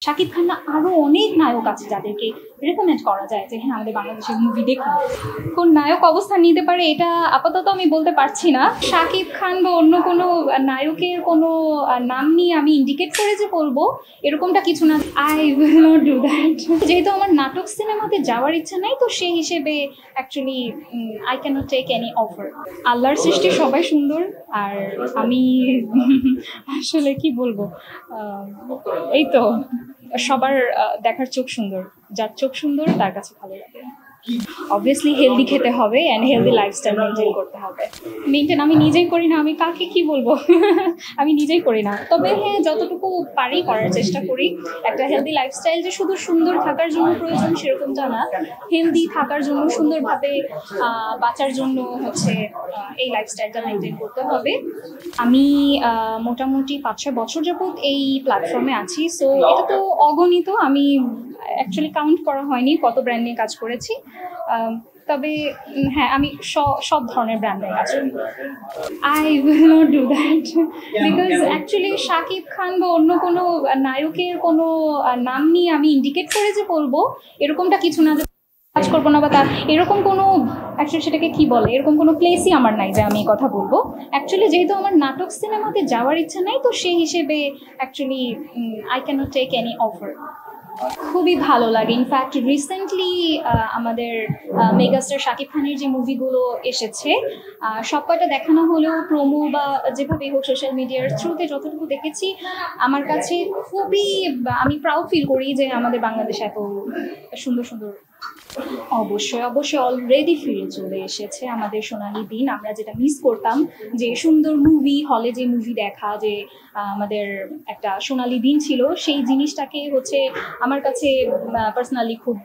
শাকিব খান না আরো অনেক নায়ক আছে যাদেরকে রেকমেন্ড করা যায় যে হ্যাঁ আমাদের বাংলাদেশের মুভি দেখুন। কোন নায়ক অবস্থান নিতে পারে এটা আপাতত আমি বলতে পারছি না। শাকিব খান বা অন্য কোনো নায়কের কোনো নাম নিয়ে আমি ইন্ডিকেট করে যে বলবো এরকমটা কিছু না। I will not do that. যেহেতু আমার নাটক সিনেমাতে যাওয়ার ইচ্ছা নাই, তো সেই হিসেবে actually I can not take any offer. আল্লাহর সৃষ্টি সবাই সুন্দর, আর আমি আসলে কি বলবো, এই তো সবার দেখার চোখ সুন্দর, যার চোখ সুন্দর তার কাছে ভালো লাগে। অবভিয়াসলি হেলদি খেতে হবে অ্যান্ড হেলদি লাইফস্টাইল মেনটেন করতে হবে। মেনটেন আমি নিজেই করি না, আমি কাকে কি বলবো আমি নিজেই করি না, তবে হ্যাঁ যতটুকু পারি করার চেষ্টা করি। একটা হেলদি লাইফস্টাইল যে শুধু সুন্দর থাকার জন্য প্রয়োজন সেরকমটা না, হেলদি থাকার জন্য সুন্দরভাবে বাঁচার জন্য হচ্ছে এই লাইফস্টাইলটা মেনটেন করতে হবে। আমি মোটামুটি 5-6 বছর যাবত এই প্ল্যাটফর্মে আছি, সো এটা তো অগণিত, আমি অ্যাকচুয়ালি কাউন্ট করা হয়নি কত ব্র্যান্ড নিয়ে কাজ করেছি। তবে হ্যাঁ আমি সব ধরনের ব্র্যান্ডের কাজ করি। I will not do that because actually Shakib Khan বা অন্য কোনো নায়কের কোনো নাম নিয়ে আমি ইন্ডিকেট করে যে বলবো এরকমটা কিছু না, যে কাজ করবো না বা তার এরকম কোনো অ্যাকচুয়ালি সেটাকে কি বলে, এরকম কোনো প্লেসই আমার নাই যে আমি কথা বলবো। অ্যাকচুয়ালি যেহেতু আমার নাটক সিনেমাতে যাওয়ার ইচ্ছা নাই, তো সেই হিসেবে actually I can not take any offer. খুবই ভালো লাগে। ইনফ্যাক্ট রিসেন্টলি আমাদের মেগাস্টার শাকিব খানের যে মুভিগুলো এসেছে সব কয়টা দেখানো হলেও প্রোমো বা যেভাবেই হোক সোশ্যাল মিডিয়ার থ্রুতে যতটুকু দেখেছি, আমার কাছে খুবই আমি প্রাউড ফিল করি যে আমাদের বাংলাদেশে এত সুন্দর সুন্দর। অবশ্যই অবশ্যই অলরেডি ফিরে চলে এসেছে আমাদের সোনালি দিন, আমরা যেটা মিস করতাম, যে সুন্দর মুভি হলে যে মুভি দেখা, যে আমাদের একটা সোনালি দিন ছিল, সেই জিনিসটাকে হচ্ছে আমার কাছে পার্সোনালি খুব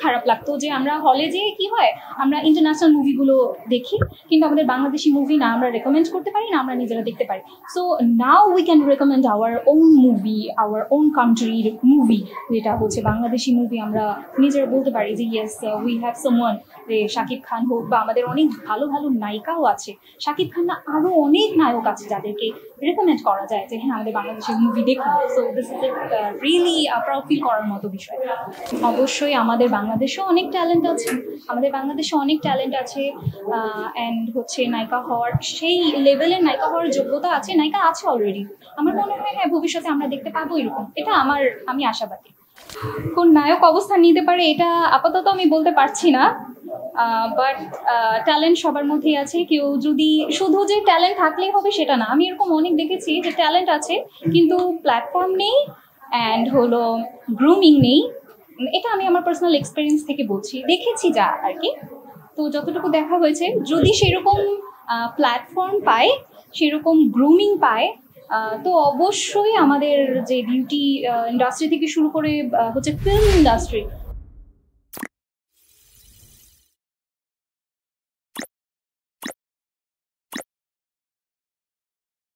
খারাপ লাগতো যে আমরা হলে যে কি হয় আমরা ইন্টারন্যাশনাল মুভিগুলো দেখি কিন্তু আমাদের বাংলাদেশি মুভি না আমরা রেকমেন্ড করতে পারি, না আমরা নিজেরা দেখতে পারি। So now we can recommend our own movie, our own কান্ট্রির মুভি, যেটা হচ্ছে বাংলাদেশি মুভি। আমরা নিজেরা বলতে পারি যে ইয়েস উই হ্যাভ সামওয়ান, যে শাকিব খান হোক বা আমাদের অনেক ভালো ভালো নায়িকাও আছে। শাকিব খান না আরো অনেক নায়ক আছে যাদেরকে রেকমেন্ড করা যায় যে হ্যাঁ আমাদের বাংলাদেশের মুভি দেখুন। So this is really proud feel করার মতো বিষয়। অবশ্যই আমাদের বাংলাদেশেও অনেক ট্যালেন্ট আছে, আমাদের বাংলাদেশে অনেক ট্যালেন্ট আছে অ্যান্ড হচ্ছে নায়িকা হওয়ার সেই লেভেলের নায়িকা হওয়ার যোগ্যতা আছে, নায়িকা আছে অলরেডি। আমার মনে হয় হ্যাঁ ভবিষ্যতে আমরা দেখতে পাবো এরকম, এটা আমি আশাবাদী। কোন নায়ক অবস্থান নিতে পারে এটা আপাতত আমি বলতে পারছি না, বাট ট্যালেন্ট সবার মধ্যেই আছে। কেউ যদি শুধু যে ট্যালেন্ট থাকলেই হবে সেটা না, আমি এরকম অনেক দেখেছি যে ট্যালেন্ট আছে কিন্তু প্ল্যাটফর্ম নেই অ্যান্ড হলো গ্রুমিং নেই। এটা আমি আমার পার্সোনাল এক্সপিরিয়েন্স থেকে বলছি, দেখেছি যা আর কি। তো যতটুকু দেখা হয়েছে, যদি সেরকম প্ল্যাটফর্ম পায়, সেরকম গ্রুমিং পায়, তো অবশ্যই আমাদের যে বিউটি ইন্ডাস্ট্রি থেকে শুরু করে হচ্ছে ফিল্ম ইন্ডাস্ট্রি